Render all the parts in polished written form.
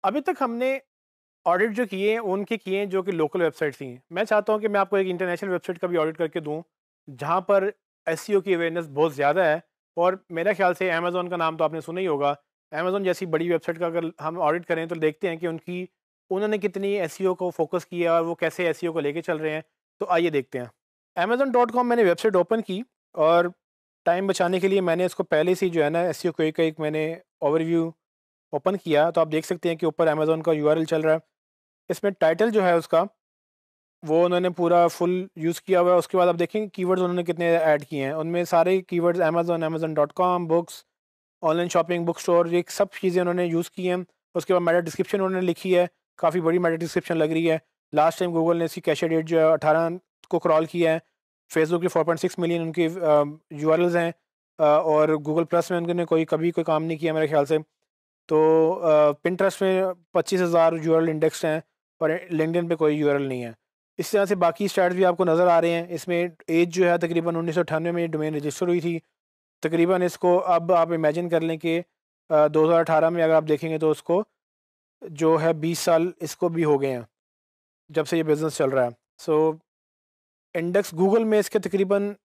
अभी तक हमने ऑडिट जो किए हैं, उनके किए हैं जो कि लोकल वेबसाइट्स थी। मैं चाहता हूँ कि मैं आपको एक इंटरनेशनल वेबसाइट का भी ऑडिट करके दूँ, जहाँ पर एसईओ की अवेयरनेस बहुत ज़्यादा है। और मेरा ख़्याल से अमेज़न का नाम तो आपने सुना ही होगा। अमेज़न जैसी बड़ी वेबसाइट का अगर हम ऑडिट करें तो देखते हैं कि उन्होंने कितनी एसईओ को फ़ोकस किया और वो कैसे एसईओ को लेके चल रहे हैं। तो आइए देखते हैं। amazon.com मैंने वेबसाइट ओपन की और टाइम बचाने के लिए मैंने इसको पहले से ही जो है ना एसईओ क्वेरी का एक मैंने ओवरव्यू ओपन किया, तो आप देख सकते हैं कि ऊपर अमेज़न का यूआरएल चल रहा है। इसमें टाइटल जो है उसका, वो उन्होंने पूरा फुल यूज़ किया हुआ है। उसके बाद आप देखेंगे कीवर्ड्स उन्होंने कितने ऐड किए हैं। उनमें सारे keywords Amazon, amazon.com, books, online shopping, book store, ये सब चीज़ें उन्होंने यूज़ की हैं। उसके बाद मेटा डिस्क्रिप्शन उन्होंने लिखी है, काफ़ी बड़ी मेटा डिस्क्रिप्शन लग रही है। लास्ट टाइम गूगल ने इसकी कैश डेट जो है 18 को क्रॉल किया है। फेसबुक के 4.6 मिलियन उनके यूआरएल्स हैं। और गूगल प्लस में उन्होंने कभी कोई काम नहीं किया मेरे ख्याल से। तो पिंटरेस्ट में 25,000 यूआरएल इंडेक्स्ड हैं और लिंक्डइन पे कोई यूआरएल नहीं है। इस तरह से बाकी स्टैट्स भी आपको नज़र आ रहे हैं। इसमें एज जो है तकरीबन 1998 में ये डोमेन रजिस्टर हुई थी। तकरीबन इसको अब आप इमेजिन कर लें कि 2018 में अगर आप देखेंगे तो उसको जो है 20 साल इसको भी हो गए हैं जब से ये बिज़नेस चल रहा है। सो इंडेक्स गूगल में इसके तकरीबन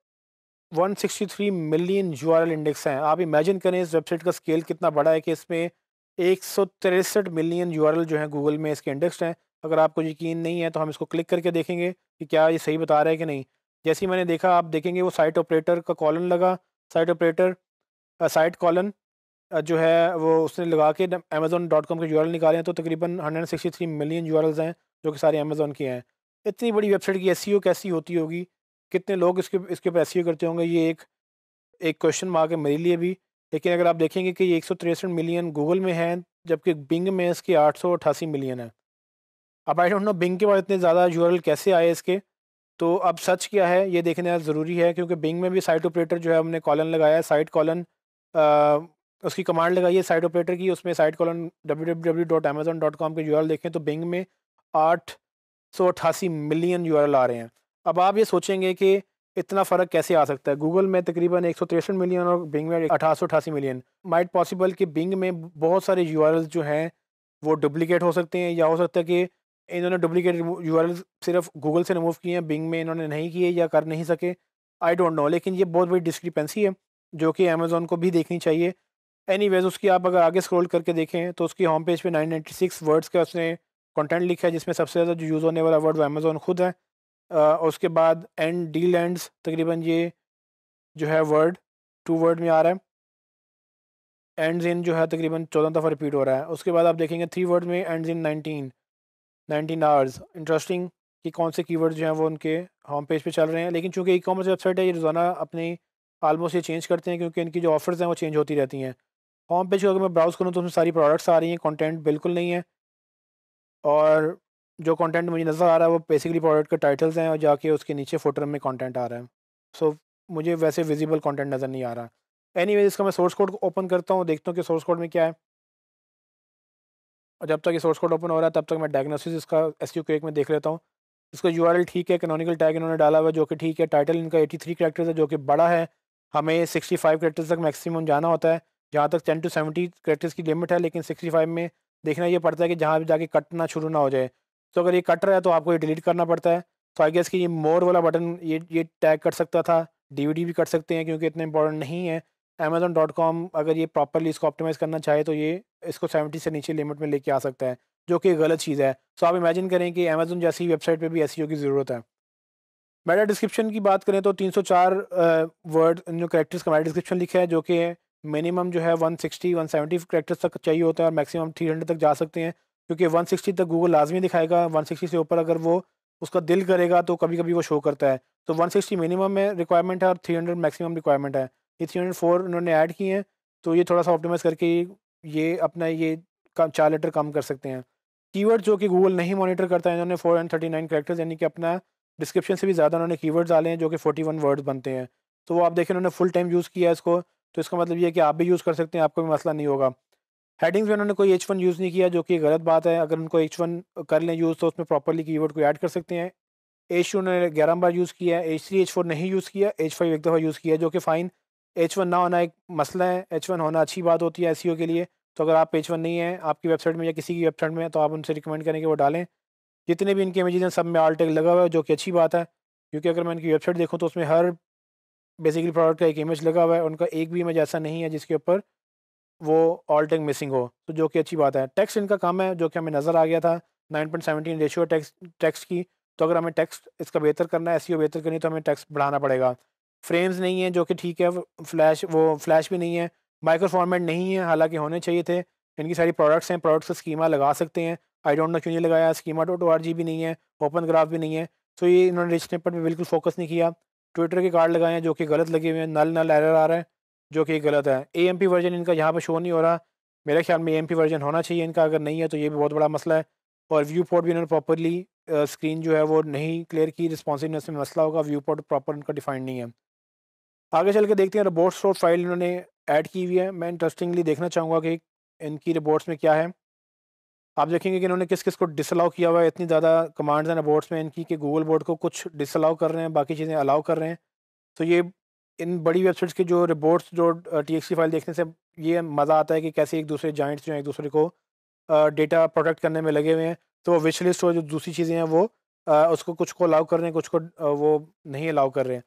163 मिलियन यूआरएल इंडेक्स हैं। आप इमेजिन करें इस वेबसाइट का स्केल कितना बड़ा है कि इसमें 163 मिलियन यूआरएल जो हैं गूगल में इसके इंडेक्स्ड हैं। अगर आपको यकीन नहीं है तो हम इसको क्लिक करके देखेंगे कि क्या ये सही बता रहा है कि नहीं। जैसे ही मैंने देखा, आप देखेंगे वो साइट ऑपरेटर का कॉलन लगा। साइट ऑपरेटर साइट कॉलन जो है वो उसने लगा के amazon.com के यूआरएल निकाले हैं, तो तकरीबन 163 मिलियन यूआरएल्स हैं जो कि सारे अमेज़न के हैं। इतनी बड़ी वेबसाइट की एसईओ कैसी होती होगी? कितने लोग इसके इसके ऊपर एसईओ करते होंगे? ये एक एक क्वेश्चन मार्क है मेरे लिए भी। लेकिन अगर आप देखेंगे कि ये 163 मिलियन गूगल में हैं, जबकि बिंग में इसके 888 मिलियन है। अब आई डोंट नो बिंग के बाद इतने ज़्यादा यूआरएल कैसे आए इसके। तो अब सच क्या है ये देखना ज़रूरी है, क्योंकि बिंग में भी साइट ऑपरेटर जो है हमने कॉलन लगाया है, साइट कॉलन उसकी कमांड लगाई है साइट ऑपरेटर की। उसमें साइट कॉलन www.amazon.com के यूआरएल देखें तो बिंग में 888 मिलियन यूआरएल आ रहे हैं। अब आप ये सोचेंगे कि इतना फ़र्क कैसे आ सकता है? गूगल में तकरीबन 163 मिलियन और बिंग में 888 मिलियन। माइट पॉसिबल कि बिंग में बहुत सारे यूआरएल्स जो हैं वो डुप्लीकेट हो सकते हैं, या हो सकता है कि इन्होंने डुप्लीकेट यूआरएल सिर्फ गूगल से रिमूव किए हैं, बिंग में इन्होंने नहीं किए या कर नहीं सके। आई डोंट नो, लेकिन ये बहुत बड़ी डिस्क्रिपेंसी है जो कि अमेज़न को भी देखनी चाहिए। एनीवेज़ उसकी आप अगर आगे स्क्रॉल करके देखें तो उसकी होम पेज पे 996 वर्ड्स का उसने कंटेंट लिखा है, जिसमें सबसे ज़्यादा जो यूज़ होने वाला वर्ड वो अमेज़न खुद है। उसके बाद एंड डी लैंड्स तकरीबन ये जो है वर्ड 2 वर्ड में आ रहा है। एंड्स इन जो है तकरीबन 14 दफ़ा रिपीट हो रहा है। उसके बाद आप देखेंगे 3 वर्ड में एंड्स इन 19 आवर्स। इंटरेस्टिंग कि कौन से कीवर्ड जो हैं वो उनके होम पेज पे चल रहे हैं। लेकिन चूंकि ई कॉमर्स वेबसाइट है, ये रोज़ाना अपनी आलमोस्ट ये चेंज करते हैं, क्योंकि इनकी जो ऑफर्स हैं वो चेंज होती रहती हैं। होम पेज को अगर मैं ब्राउज़ करूँ तो उसमें सारी प्रोडक्ट्स आ रही हैं, कंटेंट बिल्कुल नहीं है। और जो कंटेंट मुझे नज़र आ रहा है वो बेसिकली प्रोडक्ट के टाइटल्स हैं और जाके उसके नीचे फुटर में कंटेंट आ रहा है। सो मुझे वैसे विजिबल कंटेंट नज़र नहीं आ रहा। एनीवेज इसका मैं सोर्स कोड ओपन करता हूँ, देखता हूँ कि सोर्स कोड में क्या है। और जब तक ये सोर्स कोड ओपन हो रहा है तब तक मैं डायग्नोसिस इसका एसक्यू क्वेक में देख लेता हूँ। इसका यूआरएल ठीक है, कैनोनिकल टैग इन्होंने डाला हुआ है जो कि ठीक है। टाइटल इनका 83 कैरेक्टर्स है जो कि बड़ा है। हमें 65 कैरेक्टर्स तक मैक्सिमम जाना होता है। जहाँ तक 10 to 70 कैरेक्टर्स की लिमिट है, लेकिन 65 में देखना ये पड़ता है कि जहाँ भी जाके कटना शुरू ना हो जाए। तो अगर ये कट रहा है तो आपको ये डिलीट करना पड़ता है। तो आई गेस कि ये मोर वाला बटन ये टैग कर सकता था। डीवीडी भी कट सकते हैं क्योंकि इतना इंपॉर्टेंट नहीं है। amazon.com अगर ये प्रॉपरली इसको ऑप्टिमाइज़ करना चाहे तो ये इसको 70 से नीचे लिमिट में लेके आ सकता है, जो कि गलत चीज़ है। सो आप इमेजिन करें कि अमेज़न जैसी वेबसाइट पे भी एसईओ की ज़रूरत है। मेटा डिस्क्रिप्शन की बात करें तो 304 वर्ड जो कैरेक्टर्स का मेटा डिस्क्रिप्शन लिखा है, जो कि मिनिमम जो है 160 170 कैरेक्टर्स तक चाहिए होता है और मैक्सिमम 300 तक जा सकते हैं, क्योंकि 160 तक गूगल लाजमी दिखाएगा। 160 से ऊपर अगर वो उसका दिल करेगा तो कभी कभी वो शो करता है। तो 160 मिनिमम में रिक्वायरमेंट है और 300 मैक्सिमम रिक्वायरमेंट है। ये 304 उन्होंने ऐड किए हैं, तो ये थोड़ा सा ऑप्टिमाइज़ करके ये अपना ये 4 लेटर कम कर सकते हैं। कीवर्ड जो कि गूगल नहीं मॉनिटर करता है, इन्होंने 439 कैरेक्टर्स यानी कि अपना डिस्क्रिप्शन से भी ज़्यादा उन्होंने कीवर्ड्स डाले हैं, जो कि 41 वर्ड्स बनते हैं। तो वो आप देखें उन्होंने फुल टाइम यूज़ किया है इसको। तो इसका मतलब ये है कि आप भी यूज़ कर सकते हैं, आपको भी मसला नहीं होगा। हेडिंग्स में उन्होंने कोई H1 यूज़ नहीं किया, जो कि गलत बात है। अगर उनको H1 कर लें यूज़ तो उसमें प्रॉपर्ली कीवर्ड को ऐड कर सकते हैं। H2 उन्होंने 11 बार यूज़ किया है। H3 H4 नहीं यूज़ किया। H5 एक दफ़ा यूज़ किया है, जो कि फ़ाइन। H1 ना होना एक मसला है, H1 होना अच्छी बात होती है एसईओ के लिए। तो अगर आप पेज वन नहीं है आपकी वेबसाइट में या किसी की वेबसाइट में, तो आप उनसे रिकमेंड करें कि वो डालें। जितने भी इनके इमेजेस हैं सब में ऑल टैग लगा हुआ है, जो कि अच्छी बात है, क्योंकि अगर मैं इनकी वेबसाइट देखूँ तो उसमें हर बेसिकली प्रोडक्ट का एक इमेज लगा हुआ है, उनका एक भी इमेज ऐसा नहीं है जिसके ऊपर वो ऑल टैग मिसिंग हो, तो जो कि अच्छी बात है। टेक्स्ट इनका कम है जो कि हमें नज़र आ गया था, 9.17 रेशियो टेक्स्ट टेक्स्ट की। तो अगर हमें टेक्स्ट इसका बेहतर करना है, एसईओ बेहतर करनी है, तो हमें टेक्स्ट बढ़ाना पड़ेगा। फ्रेम्स नहीं है जो कि ठीक है, फ्लैश भी नहीं है, माइक्रो फॉर्मेट नहीं है, हालांकि होने चाहिए थे। इनकी सारी प्रोडक्ट्स हैं, प्रोडक्ट्स का स्कीमा लगा सकते हैं, आई डोंट नो क्यों नहीं लगाया। Schema dot O R G भी नहीं है, ओपन ग्राफ भी नहीं है, तो ये इन्होंने रिच स्निपेट पे बिल्कुल फोकस नहीं किया। ट्विटर के कार्ड लगाए हैं जो कि गलत लगे हुए हैं, नल नल एरर आ रहा है जो कि गलत है। AMP वर्जन इनका यहाँ पे शो नहीं हो रहा, मेरे ख्याल में AMP वर्जन होना चाहिए इनका, अगर नहीं है तो ये भी बहुत बड़ा मसला है। और व्यू पोर्ट भी इन्होंने प्रॉपरली स्क्रीन जो है वो नहीं क्लियर की, रिस्पॉन्सिवनेस में मसला होगा, व्यू पोर्ट प्रॉपर इनका डिफाइंड नहीं है। आगे चल के देखते हैं, रिपोर्ट सोर्स फाइल इन्होंने ऐड की हुई है, मैं इंटरेस्टिंगली देखना चाहूँगा कि इनकी रिपोर्ट्स में क्या है। आप देखेंगे कि इन्होंने किस किस को डिसअलाउ किया हुआ है, इतनी ज़्यादा कमांड्स हैं रिपोर्ट्स में इनकी कि गूगल बोर्ड को कुछ डिसअलाउ कर रहे हैं, बाकी चीज़ें अलाउ कर रहे हैं। तो ये इन बड़ी वेबसाइट्स के जो रिपोर्ट्स जो TXT फाइल देखने से ये मज़ा आता है कि कैसे एक दूसरे जाइंट्स जो हैं एक दूसरे को डेटा प्रोटेक्ट करने में लगे हुए हैं। तो विश लिस्ट और जो दूसरी चीज़ें हैं वो उसको कुछ को अलाउ कर रहे हैं, कुछ को वो नहीं अलाउ कर रहे हैं।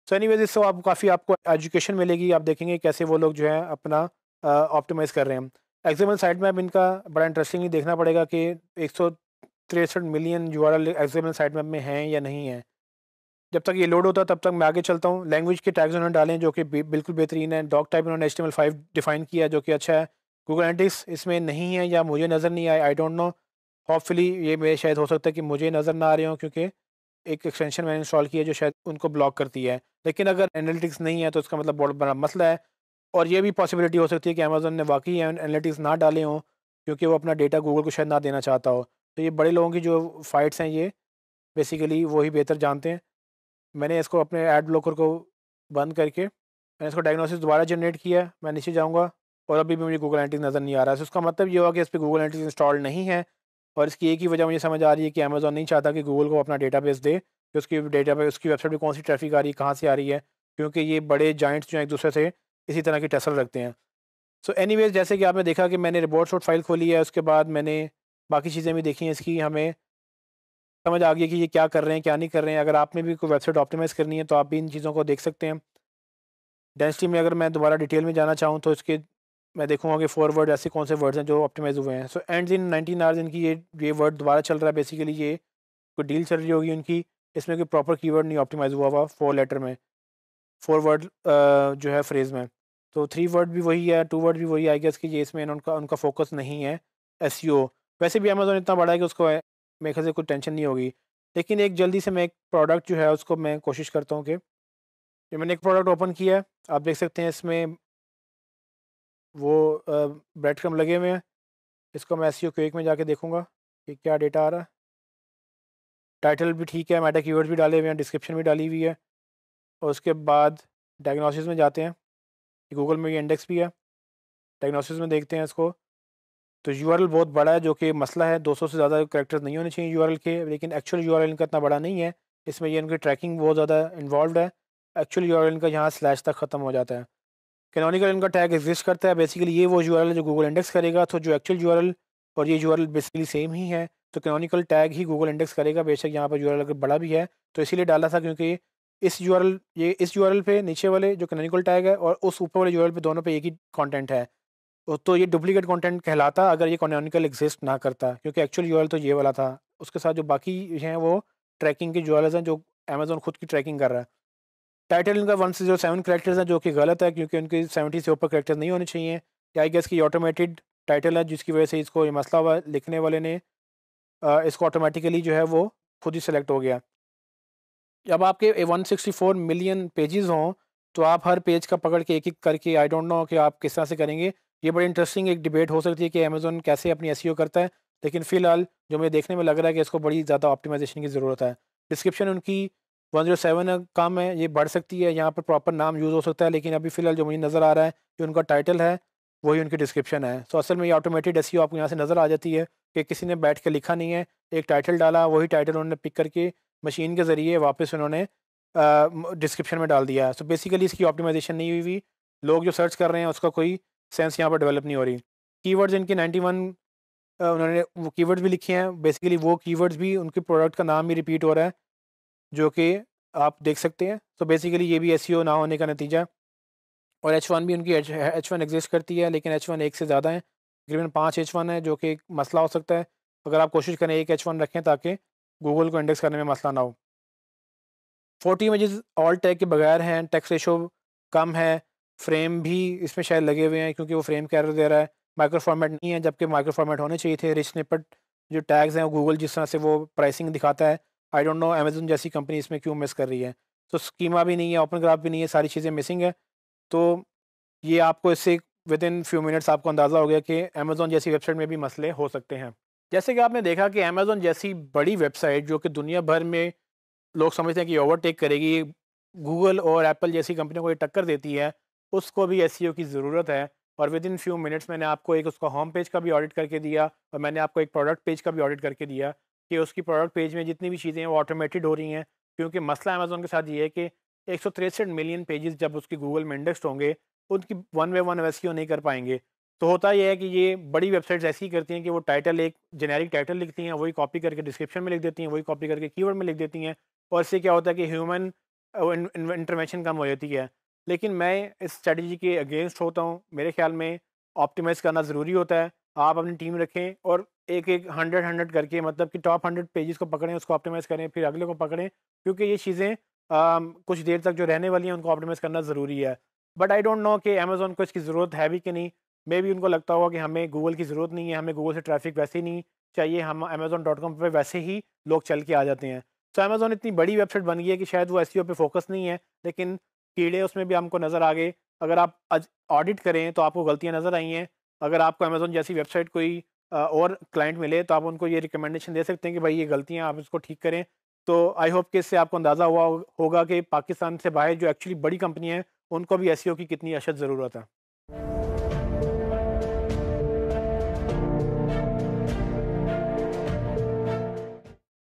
सो एनीवेज इससे आप काफ़ी आपको एजुकेशन मिलेगी, आप देखेंगे कैसे वो लोग जो है अपना ऑप्टिमाइज़ कर रहे हैं। एक्सएमएल साइट मैप इनका बड़ा इंटरेस्टिंगली देखना पड़ेगा कि 163 million URL XML site map में हैं या नहीं है। जब तक ये लोड होता है तब तक मैं आगे चलता हूँ। लैंग्वेज के टैग्स उन्होंने डालें जो कि बिल्कुल बेहतरीन है। डॉक टाइप उन्होंने HTML5 डिफाइन किया जो कि अच्छा है। गूगल एनालिटिक्स इसमें नहीं है या मुझे नज़र नहीं आया, आई डोंट नो। होपफुली ये मेरे शायद हो सकता है कि मुझे नज़र ना आ रहे हो, क्योंकि एक एक्सटेंशन मैंने इंस्टॉल की है जो शायद उनको ब्लॉक करती है। लेकिन अगर एनालिटिक्स नहीं है तो इसका मतलब बहुत बड़ा मसला है। और ये भी पॉसिबिलिटी हो सकती है कि अमेज़न ने वाकई एनालिटिक्स ना डाले हों, क्योंकि वो अपना डेटा गूगल को शायद ना देना चाहता हो। तो ये बड़े लोगों की जो फाइट्स हैं ये बेसिकली वही बेहतर जानते हैं। मैंने इसको अपने ऐड ब्लॉकर को बंद करके मैंने इसको डायग्नोसिस दोबारा जनरेट किया है। मैं नीचे जाऊँगा और अभी भी मुझे गूगल एनालिटिक्स नज़र नहीं आ रहा है। तो इसका मतलब ये हुआ कि इस पे गूगल एनालिटिक्स इंस्टॉल नहीं है। और इसकी एक ही वजह मुझे समझ आ रही है कि अमेज़न नहीं चाहता कि गूगल को अपना डेटाबेस दे कि उसकी डेटाबेस उसकी वेबसाइट पे कौन सी ट्रैफिक आ रही है, कहाँ से आ रही है, क्योंकि ये बड़े जाइंट्स जो हैं एक दूसरे से इसी तरह की टसल रखते हैं। सो एनीवेज जैसे कि आपने देखा कि मैंने रिपोर्ट शॉट फाइल खोली है, उसके बाद मैंने बाकी चीज़ें भी देखी हैं इसकी, हमें समझ आ गई कि ये क्या कर रहे हैं क्या नहीं कर रहे हैं। अगर आपने भी कोई वेबसाइट ऑप्टिमाइज़ करनी है तो आप भी इन चीज़ों को देख सकते हैं। डेंसिटी में अगर मैं दोबारा डिटेल में जाना चाहूँ तो इसके मैं देखूँगा कि फॉरवर्ड ऐसे कौन से वर्ड्स हैं जो ऑप्टिमाइज़ हुए हैं। सो एंड्स इन 19 आवर्स इनकी ये वर्ड दोबारा चल रहा है। बेसिकली ये कोई डील चल रही होगी उनकी, इसमें कोई प्रॉपर कीवर्ड नहीं ऑप्टिमाइज़ हुआ हुआ 4 लेटर में, 4 वर्ड जो है फ्रेज़ में। तो 3 वर्ड भी वही है, 2 वर्ड भी वही, आई गेस कि ये इसमें उनका उनका फ़ोकस नहीं है एसईओ। वैसे भी अमेज़न इतना बड़ा है कि उसको मेरे ख़्याल से कोई टेंशन नहीं होगी। लेकिन एक जल्दी से मैं एक प्रोडक्ट जो है उसको मैं कोशिश करता हूँ कि ये मैंने एक प्रोडक्ट ओपन किया है, आप देख सकते हैं इसमें वो ब्रेड क्रम्ब लगे हुए हैं। इसको मैं एसईओ क्विक में जाके देखूँगा कि क्या डेटा आ रहा है। टाइटल भी ठीक है, मेटा कीवर्ड्स भी डाले हुए हैं, डिस्क्रिप्शन भी डाली हुई है। और उसके बाद डायग्नोसिस में जाते हैं, गूगल में ये इंडेक्स भी है। डायग्नोसिस में देखते हैं इसको, तो यूआरएल बहुत बड़ा है जो कि मसला है। 200 से ज़्यादा कैरेक्टर्स नहीं होने चाहिए यूआरएल के, लेकिन एक्चुअल यूआरएल इनका इतना बड़ा नहीं है। इसमें ये इनकी ट्रैकिंग बहुत ज़्यादा इन्वॉल्व है। एक्चुअल यूआरएल इनका यहाँ स्लैश तक ख़त्म हो जाता है। कैनोनिकल इनका टैग एग्जिस्ट करता है, बेसिकली ये वो यूआरएल है जो गूगल इंडेक्स करेगा। तो जो एक्चुअल यूआरएल और ये यूआरएल बेसिकली सेम ही है, तो कैनोनिकल टैग ही गूगल इंडेक्स करेगा। बेशक यहाँ पर यूआरएल अगर बड़ा भी है तो इसीलिए डाला था क्योंकि इस यूआरएल पे नीचे वाले जो कैनोनिकल टैग है और उस ऊपर वाले यूआरएल पे दोनों पे एक ही कंटेंट है। तो ये डुप्लीकेट कंटेंट कहलाता अगर ये कैनोनिकल एग्जिस्ट ना करता, क्योंकि एक्चुअल यूआरएल तो ये वाला था। उसके साथ जो बाकी हैं वो ट्रैकिंग के यूआरएल्स हैं जो अमेज़न खुद की ट्रैकिंग कर रहा है। टाइटल इनका 107 कैरेक्टर्स है जो कि गलत है, क्योंकि उनके 70 से ऊपर कैरेक्टर्स नहीं होने चाहिए। या आई गेस की ऑटोमेटेड टाइटल है जिसकी वजह से इसको ये मसला हुआ, लिखने वाले ने इसको ऑटोमेटिकली जो है वो खुद ही सेलेक्ट हो गया। जब आपके 164 मिलियन पेजेस हों तो आप हर पेज का पकड़ के एक-एक करके, आई डोंट नो कि आप किस तरह से करेंगे। ये बड़ी इंटरेस्टिंग एक डिबेट हो सकती है कि अमेज़न कैसे अपनी एसईओ करता है। लेकिन फ़िलहाल जो मुझे देखने में लग रहा है कि इसको बड़ी ज़्यादा ऑप्टिमाइज़ेशन की ज़रूरत है। डिस्क्रिप्शन उनकी 107 है, कम है, ये बढ़ सकती है, यहाँ पर प्रॉपर नाम यूज़ हो सकता है। लेकिन अभी फ़िलहाल जो मुझे नज़र आ रहा है कि उनका टाइटल है, वही उनकी डिस्क्रिप्शन है। सो असल में ये ऑटोमेटेड एसईओ आपको यहाँ से नज़र आ जाती है कि किसी ने बैठ के लिखा नहीं है, एक टाइटल डाला, वही टाइटल उन्होंने पिक करके मशीन के ज़रिए वापस उन्होंने डिस्क्रिप्शन में डाल दिया है। सो बेसिकली इसकी ऑप्टिमाइज़ेशन नहीं हुई हुई। लोग जो सर्च कर रहे हैं उसका कोई सेंस यहाँ पर डेवलप नहीं हो रही। कीवर्ड्स इनके 91 उन्होंने वो कीवर्ड्स भी लिखे हैं, बेसिकली वो कीवर्ड्स भी उनके प्रोडक्ट का नाम ही रिपीट हो रहा है, जो कि आप देख सकते हैं। तो बेसिकली ये भी एसईओ ना होने का नतीजा है। और H1 भी उनकी H1 एग्जिस्ट करती है, लेकिन H1 एक से ज़्यादा है, तकरीबन 5 H1 है, जो कि एक मसला हो सकता है। अगर आप कोशिश करें एक H1 रखें ताकि गूगल को इंडेक्स करने में मसला ना हो। 40 इमेजेस ऑल टैग के बगैर हैं, टेक्स्ट रेशो कम है, फ्रेम भी इसमें शायद लगे हुए हैं क्योंकि वो फ्रेम का एरर दे रहा है। माइक्रो फॉर्मेट नहीं है, जबकि माइक्रो फॉर्मेट होने चाहिए थे। रिच स्निपेट जो टैग्स हैं, गूगल जिस तरह से वो प्राइसिंग दिखाता है, आई डोंट नो अमेजन जैसी कंपनी इसमें क्यों मिस कर रही है। तो स्कीमा भी नहीं है, ओपन ग्राफ भी नहीं है, सारी चीज़ें मिसिंग है। तो ये आपको इससे विद इन फ्यू मिनट्स आपको अंदाज़ा हो गया कि अमेज़न जैसी वेबसाइट में भी मसले हो सकते हैं। जैसे कि आपने देखा कि अमेज़न जैसी बड़ी वेबसाइट जो कि दुनिया भर में लोग समझते हैं कि ओवरटेक करेगी, गूगल और एप्पल जैसी कंपनियों को ये टक्कर देती है, उसको भी एसईओ की ज़रूरत है। और विद इन फ्यू मिनट्स मैंने आपको एक उसका होम पेज का भी ऑडिट करके दिया, और मैंने आपको एक प्रोडक्ट पेज का भी ऑडिट करके दिया कि उसकी प्रोडक्ट पेज में जितनी भी चीज़ें हैं वो ऑटोमेटेड हो रही हैं। क्योंकि मसला अमेज़न के साथ ये है कि 163 मिलियन पेजेस जब उसकी गूगल में इंडेक्स्ड होंगे, उनकी वन बाय वन एसईओ नहीं कर पाएंगे। तो होता यह है कि ये बड़ी वेबसाइट्स ऐसी करती हैं कि वो टाइटल, एक जेनेरिक टाइटल लिखती हैं, वही कॉपी करके डिस्क्रिप्शन में लिख देती हैं, वही कॉपी करके कीवर्ड में लिख देती हैं, और इससे क्या होता है कि ह्यूमन इंटरवेंशन कम हो जाती है। लेकिन मैं इस स्ट्रेटजी के अगेंस्ट होता हूँ। मेरे ख्याल में ऑप्टिमाइज़ करना ज़रूरी होता है। आप अपनी टीम रखें और एक-एक 100-100 करके, मतलब कि टॉप 100 पेजेस को पकड़ें, उसको ऑप्टिमाइज़ करें, फिर अगले को पकड़ें, क्योंकि ये चीज़ें कुछ देर तक जो रहने वाली हैं उनको ऑप्टिमाइज़ करना ज़रूरी है। बट आई डोंट नो कि अमेज़न को इसकी ज़रूरत है भी कि नहीं। मे बी उनको लगता होगा कि हमें गूगल की ज़रूरत नहीं है, हमें गूगल से ट्रैफ़िक वैसे ही नहीं चाहिए, हम अमेज़न.com पे वैसे ही लोग चल के आ जाते हैं। तो अमेज़न इतनी बड़ी वेबसाइट बन गई है कि शायद वो एसईओ पे फ़ोकस नहीं है, लेकिन कीड़े उसमें भी हमको नज़र आ गए। अगर आप आज ऑडिट करें तो आपको गलतियाँ नज़र आई हैं। अगर आपको अमेज़न जैसी वेबसाइट कोई और क्लाइंट मिले तो आप उनको ये रिकमेंडेशन दे सकते हैं कि भाई ये गलतियाँ आप इसको ठीक करें। तो आई होप कि इससे आपको अंदाज़ा हुआ होगा कि पाकिस्तान से बाहर जो एक्चुअली बड़ी कंपनियाँ हैं, उनको भी एसईओ की कितनी अशद ज़रूरत है।